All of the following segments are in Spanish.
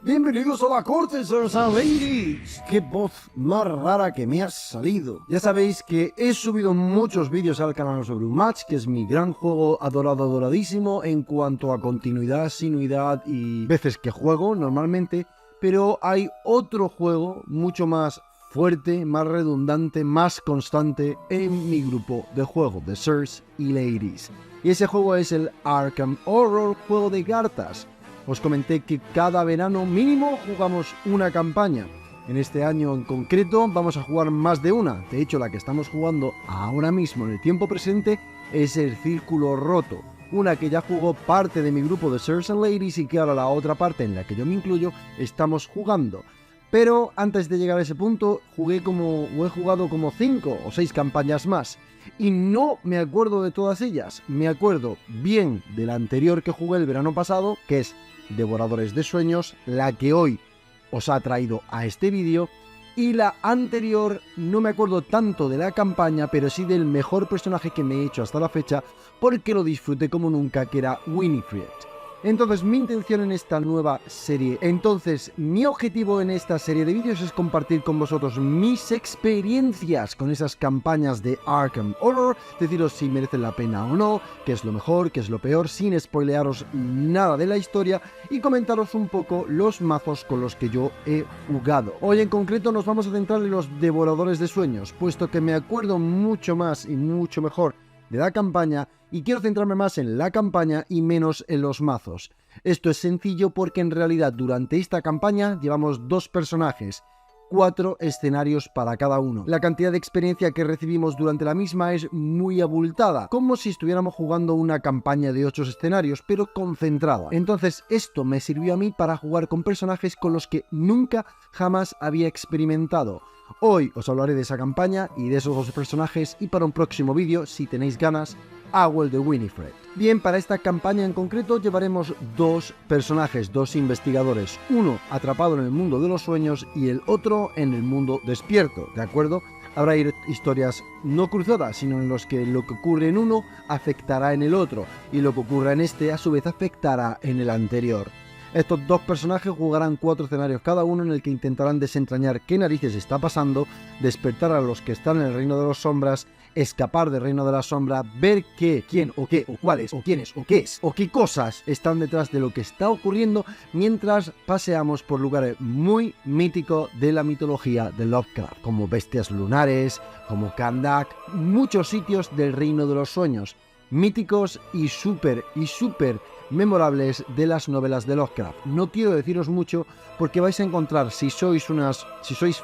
Bienvenidos a la corte, sirs and ladies. Qué voz más rara que me ha salido. Ya sabéis que he subido muchos vídeos al canal sobre Unmatched, que es mi gran juego adoradísimo en cuanto a continuidad, sinuidad y veces que juego normalmente. Pero hay otro juego mucho más fuerte, más redundante, más constante en mi grupo de juego de sirs y ladies. Y ese juego es el Arkham Horror, juego de cartas. Os comenté que cada verano mínimo jugamos una campaña. En este año en concreto vamos a jugar más de una. De hecho, la que estamos jugando ahora mismo en el tiempo presente es el Círculo Roto. Una que ya jugó parte de mi grupo de Sirs and Ladies y que ahora la otra parte en la que yo me incluyo estamos jugando. Pero antes de llegar a ese punto he jugado como 5 o 6 campañas más. Y no me acuerdo de todas ellas. Me acuerdo bien de la anterior que jugué el verano pasado, que es Devoradores de Sueños, la que hoy os ha traído a este vídeo, y la anterior no me acuerdo tanto de la campaña, pero sí del mejor personaje que me he hecho hasta la fecha, porque lo disfruté como nunca, que era Winifred. Entonces mi intención en esta nueva serie, mi objetivo en esta serie de vídeos es compartir con vosotros mis experiencias con esas campañas de Arkham Horror, deciros si merecen la pena o no, qué es lo mejor, qué es lo peor, sin spoilearos nada de la historia y comentaros un poco los mazos con los que yo he jugado. Hoy en concreto nos vamos a centrar en los Devoradores de Sueños, puesto que me acuerdo mucho más y mucho mejor de la campaña y quiero centrarme más en la campaña y menos en los mazos. Esto es sencillo porque en realidad durante esta campaña llevamos 2 personajes, 4 escenarios para cada uno. La cantidad de experiencia que recibimos durante la misma es muy abultada, como si estuviéramos jugando una campaña de 8 escenarios, pero concentrada. Entonces esto me sirvió a mí para jugar con personajes con los que nunca jamás había experimentado. Hoy os hablaré de esa campaña y de esos 2 personajes y para un próximo vídeo, si tenéis ganas, hago el de Winifred. Bien, para esta campaña en concreto llevaremos 2 personajes, 2 investigadores, uno atrapado en el mundo de los sueños y el otro en el mundo despierto, ¿de acuerdo? Habrá historias no cruzadas, sino en los que lo que ocurre en uno afectará en el otro y lo que ocurra en este a su vez afectará en el anterior. Estos 2 personajes jugarán 4 escenarios cada uno en el que intentarán desentrañar qué narices está pasando, despertar a los que están en el reino de las sombras, escapar del reino de la sombra, ver qué, quién o qué o cuáles o quiénes o qué es o qué cosas están detrás de lo que está ocurriendo mientras paseamos por lugares muy míticos de la mitología de Lovecraft, como bestias lunares, como Kahndaq, muchos sitios del reino de los sueños, míticos y súper memorables de las novelas de Lovecraft. No quiero deciros mucho porque vais a encontrar, si sois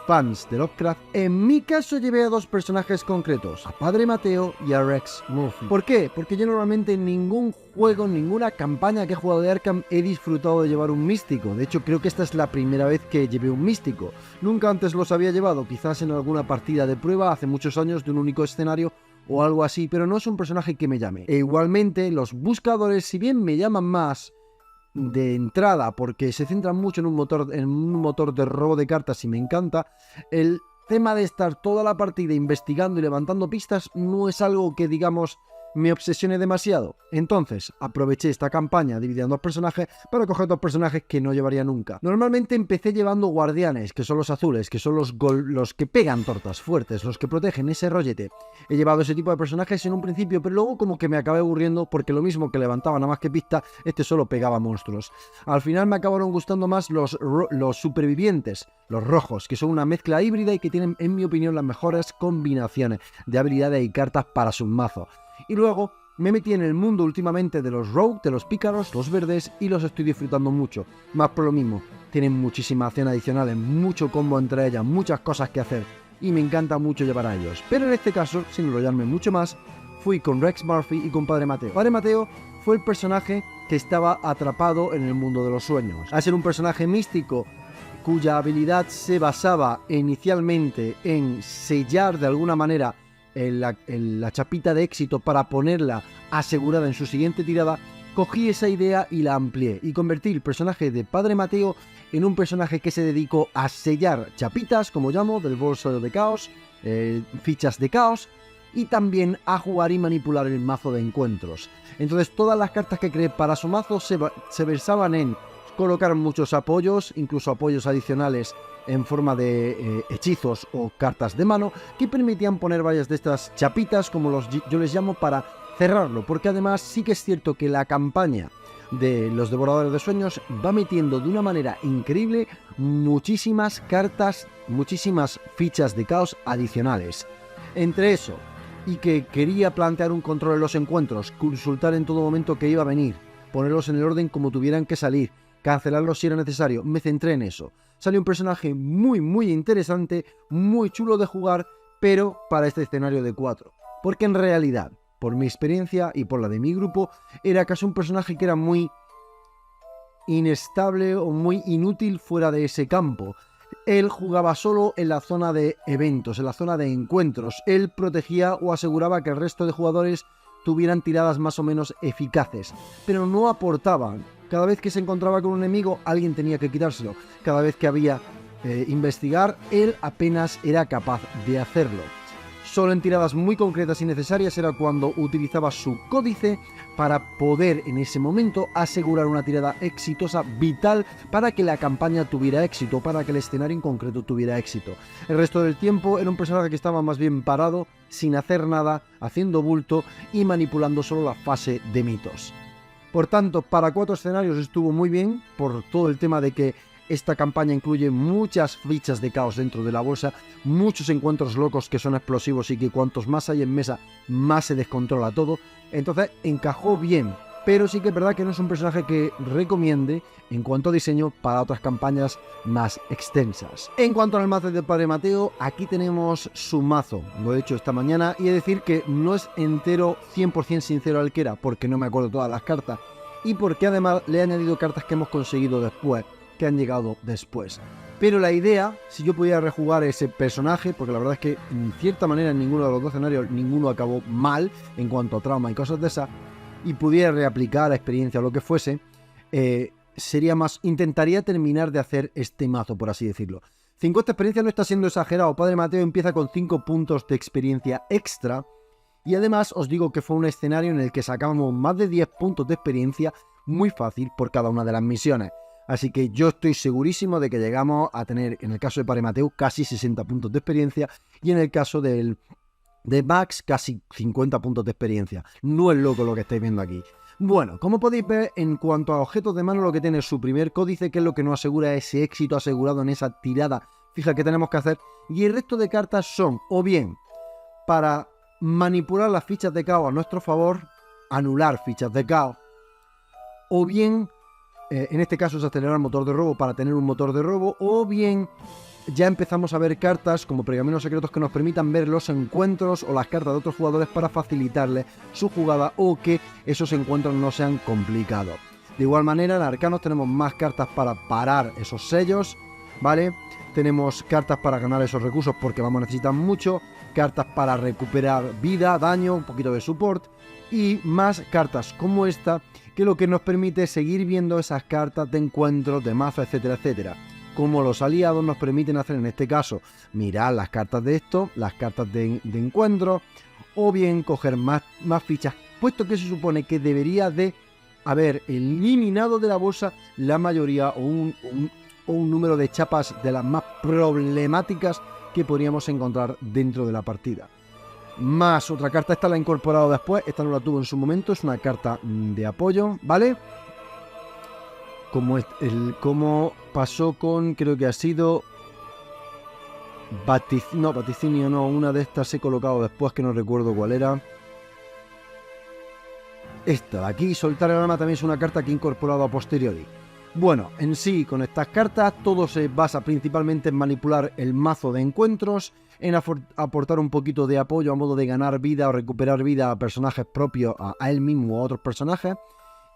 fans de Lovecraft, en mi caso llevé a 2 personajes concretos, a Padre Mateo y a Rex Murphy. ¿Por qué? Porque yo normalmente en ningún juego, en ninguna campaña que he jugado de Arkham he disfrutado de llevar un místico. De hecho, creo que esta es la primera vez que llevé un místico. Nunca antes los había llevado, quizás en alguna partida de prueba hace muchos años de un único escenario o algo así, pero no es un personaje que me llame. E igualmente, los buscadores, si bien me llaman más de entrada, porque se centran mucho en un motor de robo de cartas y me encanta, el tema de estar toda la partida investigando y levantando pistas no es algo que, digamos, me obsesione demasiado. Entonces aproveché esta campaña dividida en 2 personajes para coger 2 personajes que no llevaría nunca. Normalmente empecé llevando guardianes, que son los azules, que son los que pegan tortas fuertes, los que protegen ese rollete. He llevado ese tipo de personajes en un principio, pero luego como que me acabé aburriendo porque lo mismo que levantaba nada más que pista, este solo pegaba monstruos. Al final me acabaron gustando más los supervivientes, los rojos, que son una mezcla híbrida y que tienen, en mi opinión, las mejores combinaciones de habilidades y cartas para sus mazos. Y luego me metí en el mundo últimamente de los rogue, de los pícaros, los verdes, y los estoy disfrutando mucho. Más por lo mismo, tienen muchísimas acciones adicionales, mucho combo entre ellas, muchas cosas que hacer, y me encanta mucho llevar a ellos. Pero en este caso, sin enrollarme mucho más, fui con Rex Murphy y con Padre Mateo. Padre Mateo fue el personaje que estaba atrapado en el mundo de los sueños. Al ser un personaje místico, cuya habilidad se basaba inicialmente en sellar de alguna manera la chapita de éxito para ponerla asegurada en su siguiente tirada, cogí esa idea y la amplié y convertí el personaje de Padre Mateo en un personaje que se dedicó a sellar chapitas, como llamo, del bolso de caos, fichas de caos, y también a jugar y manipular el mazo de encuentros. Entonces todas las cartas que creé para su mazo se versaban en colocar muchos apoyos, incluso apoyos adicionales en forma de hechizos o cartas de mano, que permitían poner varias de estas chapitas, como yo les llamo, para cerrarlo, porque además sí que es cierto que la campaña de los Devoradores de Sueños va metiendo de una manera increíble muchísimas cartas, muchísimas fichas de caos adicionales. Entre eso y que quería plantear un control en los encuentros, consultar en todo momento que iba a venir, ponerlos en el orden como tuvieran que salir, cancelarlos si era necesario, me centré en eso. Salió un personaje muy interesante, muy chulo de jugar, pero para este escenario de 4. Porque en realidad, por mi experiencia y por la de mi grupo, era casi un personaje que era muy inestable o muy inútil fuera de ese campo. Él jugaba solo en la zona de eventos, en la zona de encuentros. Él protegía o aseguraba que el resto de jugadores tuvieran tiradas más o menos eficaces, pero no aportaban. Cada vez que se encontraba con un enemigo, alguien tenía que quitárselo. Cada vez que había investigar, él apenas era capaz de hacerlo. Solo en tiradas muy concretas y necesarias era cuando utilizaba su códice para poder en ese momento asegurar una tirada exitosa vital para que la campaña tuviera éxito, para que el escenario en concreto tuviera éxito. El resto del tiempo era un personaje que estaba más bien parado, sin hacer nada, haciendo bulto y manipulando solo la fase de mitos. Por tanto, para 4 escenarios estuvo muy bien, por todo el tema de que esta campaña incluye muchas fichas de caos dentro de la bolsa, muchos encuentros locos que son explosivos y que cuantos más hay en mesa, más se descontrola todo. Entonces encajó bien, pero sí que es verdad que no es un personaje que recomiende en cuanto a diseño para otras campañas más extensas. En cuanto al mazo de Padre Mateo, aquí tenemos su mazo, lo he hecho esta mañana, y he de decir que no es entero 100% sincero al que era, porque no me acuerdo todas las cartas, y porque además le he añadido cartas que hemos conseguido después, que han llegado después. Pero la idea, si yo pudiera rejugar ese personaje, porque la verdad es que en cierta manera en ninguno de los 2 escenarios ninguno acabó mal en cuanto a trauma y cosas de esas, y pudiera reaplicar la experiencia o lo que fuese, sería más, intentaría terminar de hacer este mazo, por así decirlo. 50 experiencia no está siendo exagerado. Padre Mateo empieza con 5 puntos de experiencia extra, y además os digo que fue un escenario en el que sacábamos más de 10 puntos de experiencia muy fácil por cada una de las misiones. Así que yo estoy segurísimo de que llegamos a tener, en el caso de Padre Mateo, casi 60 puntos de experiencia, y en el caso de Max, casi 50 puntos de experiencia. No es loco lo que estáis viendo aquí. Bueno, como podéis ver, en cuanto a objetos de mano, lo que tiene es su primer códice, que es lo que nos asegura ese éxito asegurado en esa tirada fija que tenemos que hacer, y el resto de cartas son, o bien, para manipular las fichas de caos a nuestro favor, anular fichas de caos, o bien en este caso es acelerar el motor de robo para tener un motor de robo, o bien ya empezamos a ver cartas como pergaminos secretos que nos permitan ver los encuentros o las cartas de otros jugadores para facilitarles su jugada o que esos encuentros no sean complicados. De igual manera, en arcanos tenemos más cartas para parar esos sellos, ¿vale? Tenemos cartas para ganar esos recursos porque vamos a necesitar mucho, cartas para recuperar vida, daño, un poquito de support y más cartas como esta, que lo que nos permite es seguir viendo esas cartas de encuentros, de mazo, etcétera, etcétera. Como los aliados nos permiten hacer en este caso, mirar las cartas de esto, las cartas de encuentro, o bien coger más fichas, puesto que se supone que debería de haber eliminado de la bolsa la mayoría o un número de chapas de las más problemáticas que podríamos encontrar dentro de la partida. Más otra carta, esta la he incorporado después, esta no la tuvo en su momento, es una carta de apoyo, ¿vale? Como pasó con, creo que ha sido Vaticinio no, una de estas he colocado después que no recuerdo cuál era. Esta de aquí, soltar el arma, también es una carta que he incorporado a posteriori. Bueno, en sí, con estas cartas todo se basa principalmente en manipular el mazo de encuentros, en aportar un poquito de apoyo a modo de ganar vida o recuperar vida a personajes propios, a él mismo o a otros personajes,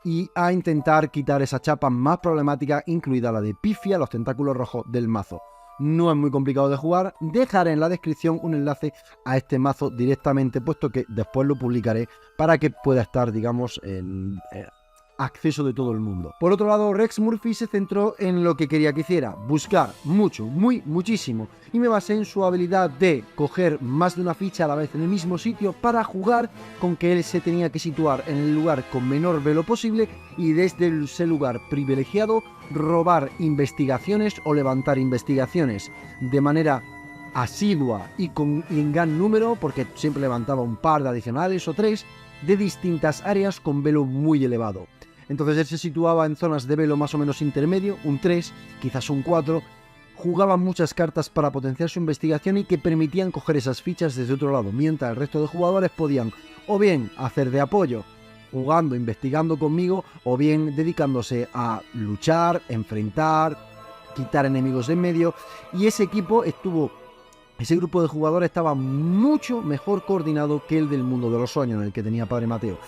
y a intentar quitar esa chapa más problemática, incluida la de Pifia, los tentáculos rojos del mazo. No es muy complicado de jugar, dejaré en la descripción un enlace a este mazo directamente, puesto que después lo publicaré para que pueda estar, digamos, acceso de todo el mundo. Por otro lado, Rex Murphy se centró en lo que quería que hiciera, buscar mucho, muchísimo, y me basé en su habilidad de coger más de una ficha a la vez en el mismo sitio para jugar con que él se tenía que situar en el lugar con menor velo posible y desde ese lugar privilegiado robar investigaciones o levantar investigaciones de manera asidua y en gran número, porque siempre levantaba un par de adicionales o 3 de distintas áreas con velo muy elevado. Entonces él se situaba en zonas de velo más o menos intermedio, un 3, quizás un 4, jugaba muchas cartas para potenciar su investigación y que permitían coger esas fichas desde otro lado, mientras el resto de jugadores podían o bien hacer de apoyo, jugando, investigando conmigo, o bien dedicándose a luchar, enfrentar, quitar enemigos de en medio, y ese grupo de jugadores estaba mucho mejor coordinado que el del mundo de los sueños, en el que tenía Padre Mateo.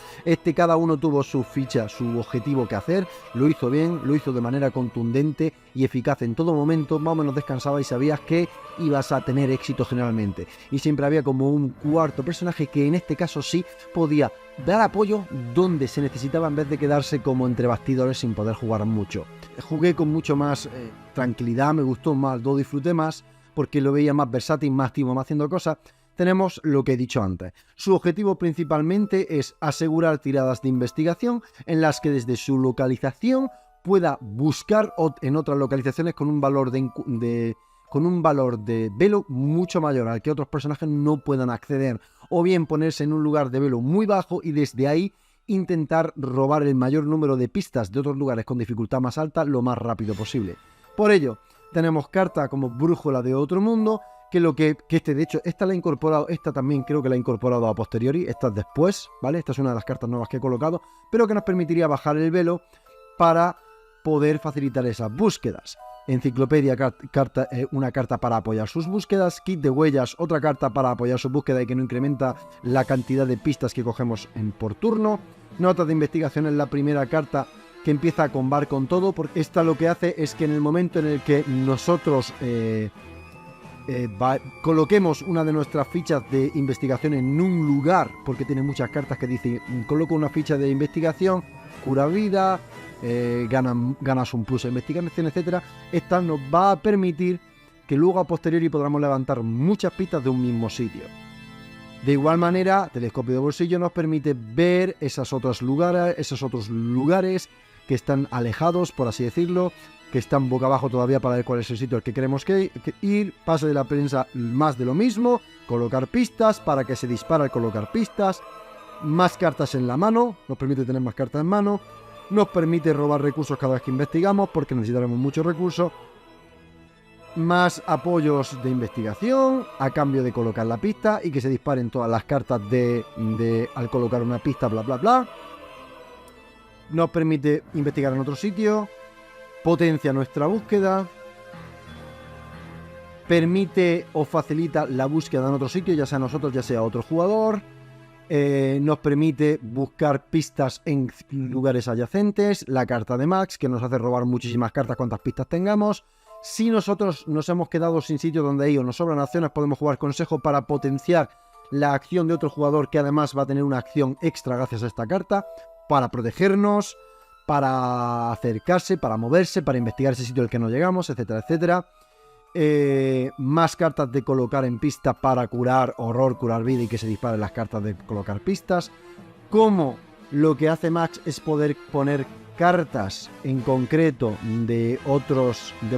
Cada uno tuvo su ficha, su objetivo que hacer, lo hizo bien, lo hizo de manera contundente y eficaz en todo momento, más o menos descansaba y sabías que ibas a tener éxito generalmente. Y siempre había como un cuarto personaje que en este caso sí podía dar apoyo donde se necesitaba en vez de quedarse como entre bastidores sin poder jugar mucho. Jugué con mucho más tranquilidad, me gustó más, lo disfruté más, porque lo veía más versátil, más activo, más haciendo cosas. Tenemos lo que he dicho antes. Su objetivo principalmente es asegurar tiradas de investigación en las que desde su localización pueda buscar en otras localizaciones con un valor de velo mucho mayor al que otros personajes no puedan acceder, o bien ponerse en un lugar de velo muy bajo y desde ahí intentar robar el mayor número de pistas de otros lugares con dificultad más alta lo más rápido posible. Por ello, tenemos cartas como Brújula de Otro Mundo, de hecho, esta la he incorporado, esta también creo que la he incorporado a posteriori, esta es después, ¿vale? Esta es una de las cartas nuevas que he colocado, pero que nos permitiría bajar el velo para poder facilitar esas búsquedas. Enciclopedia, una carta para apoyar sus búsquedas. Kit de huellas, otra carta para apoyar su búsqueda y que no incrementa la cantidad de pistas que cogemos por turno. Nota de investigación es la primera carta que empieza a combar con todo, porque esta lo que hace es que en el momento en el que nosotros coloquemos una de nuestras fichas de investigación en un lugar, porque tiene muchas cartas que dicen coloco una ficha de investigación, cura vida, ganas un plus de investigación, etcétera. Esta nos va a permitir que luego a posteriori podamos levantar muchas pistas de un mismo sitio. De igual manera, Telescopio de bolsillo nos permite ver esos otros lugares que están alejados, por así decirlo, que están boca abajo todavía para ver cuál es el sitio al que queremos ir. Pase de la prensa, más de lo mismo, colocar pistas para que se dispara al colocar pistas, más cartas en la mano, nos permite tener más cartas en mano, nos permite robar recursos cada vez que investigamos porque necesitaremos muchos recursos, más apoyos de investigación a cambio de colocar la pista y que se disparen todas las cartas al colocar una pista, bla bla bla. Nos permite investigar en otro sitio, potencia nuestra búsqueda, permite o facilita la búsqueda en otro sitio, ya sea nosotros, ya sea otro jugador. Nos permite buscar pistas en lugares adyacentes, la carta de Max, que nos hace robar muchísimas cartas cuantas pistas tengamos. Si nosotros nos hemos quedado sin sitio donde ir o nos sobran acciones, podemos jugar consejo para potenciar la acción de otro jugador, que además va a tener una acción extra gracias a esta carta, para protegernos, para acercarse, para moverse, para investigar ese sitio al que no llegamos, etcétera, etcétera. Más cartas de colocar en pista para curar horror, curar vida y que se disparen las cartas de colocar pistas. Como lo que hace Max es poder poner cartas en concreto de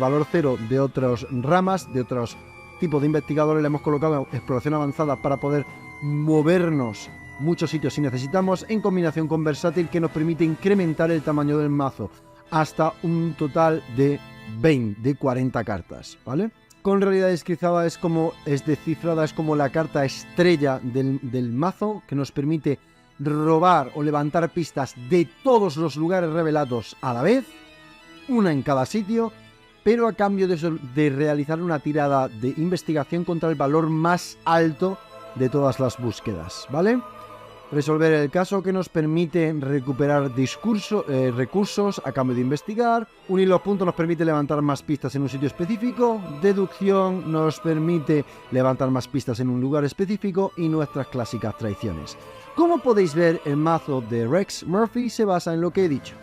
valor cero, de otras ramas, de otros tipos de investigadores. Le hemos colocado exploración avanzada para poder movernos muchos sitios si necesitamos, en combinación con versátil, que nos permite incrementar el tamaño del mazo hasta un total de 40 cartas, ¿vale? Con realidad descifrada es como la carta estrella del mazo, que nos permite robar o levantar pistas de todos los lugares revelados a la vez, una en cada sitio, pero a cambio de realizar una tirada de investigación contra el valor más alto de todas las búsquedas, ¿vale? Resolver el caso, que nos permite recuperar recursos a cambio de investigar. Unir los puntos nos permite levantar más pistas en un sitio específico. Deducción nos permite levantar más pistas en un lugar específico. Y nuestras clásicas traiciones. Como podéis ver, el mazo de Rex Murphy se basa en lo que he dicho.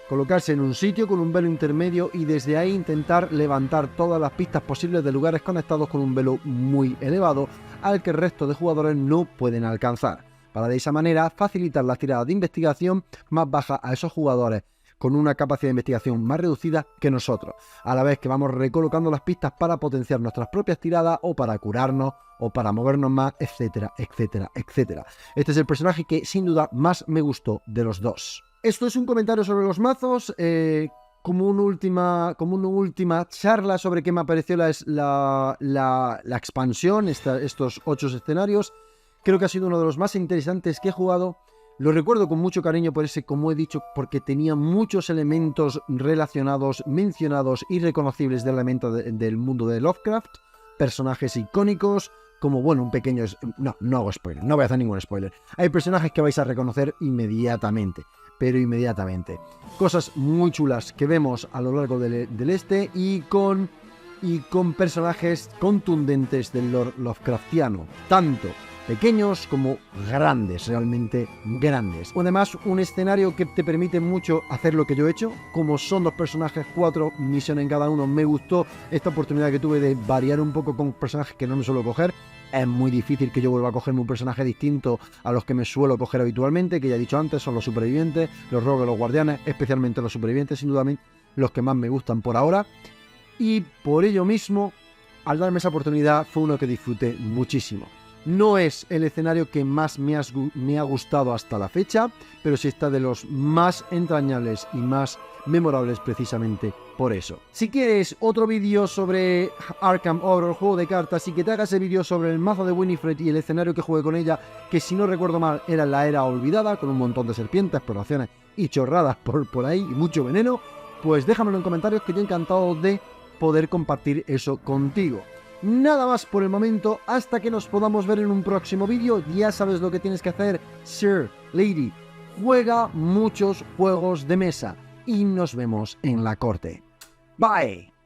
Colocarse en un sitio con un velo intermedio y desde ahí intentar levantar todas las pistas posibles de lugares conectados con un velo muy elevado al que el resto de jugadores no pueden alcanzar, para de esa manera facilitar la tirada de investigación más baja a esos jugadores con una capacidad de investigación más reducida que nosotros, a la vez que vamos recolocando las pistas para potenciar nuestras propias tiradas o para curarnos o para movernos más, etcétera, etcétera, etcétera. Este es el personaje que sin duda más me gustó de los dos. Esto es un comentario sobre los mazos, como una última charla sobre qué me pareció la expansión, estos 8 escenarios. Creo que ha sido uno de los más interesantes que he jugado. Lo recuerdo con mucho cariño por ese, como he dicho, porque tenía muchos elementos relacionados, mencionados y reconocibles del elemento del mundo de Lovecraft. Personajes icónicos, como, bueno, un pequeño... No hago spoiler, no voy a hacer ningún spoiler. Hay personajes que vais a reconocer inmediatamente, pero inmediatamente. Cosas muy chulas que vemos a lo largo del este y con personajes contundentes del lore Lovecraftiano, tanto pequeños como grandes, realmente grandes. Además, un escenario que te permite mucho hacer lo que yo he hecho, como son 2 personajes, 4 misiones en cada uno. Me gustó esta oportunidad que tuve de variar un poco con personajes que no me suelo coger. Es muy difícil que yo vuelva a cogerme un personaje distinto a los que me suelo coger habitualmente, que ya he dicho antes, son los supervivientes, los rogues, los guardianes, especialmente los supervivientes, sin duda los que más me gustan por ahora. Y por ello mismo, al darme esa oportunidad, fue uno que disfruté muchísimo. No es el escenario que más me ha gustado hasta la fecha, pero sí está de los más entrañables y más memorables precisamente por eso. Si quieres otro vídeo sobre Arkham Horror, juego de cartas, y que te haga ese vídeo sobre el mazo de Winifred y el escenario que jugué con ella, que si no recuerdo mal era la Era Olvidada, con un montón de serpientes, exploraciones y chorradas por ahí y mucho veneno, pues déjamelo en comentarios, que yo encantado de poder compartir eso contigo. Nada más por el momento, hasta que nos podamos ver en un próximo vídeo. Ya sabes lo que tienes que hacer, Sir, Lady. Juega muchos juegos de mesa y nos vemos en la corte. Bye.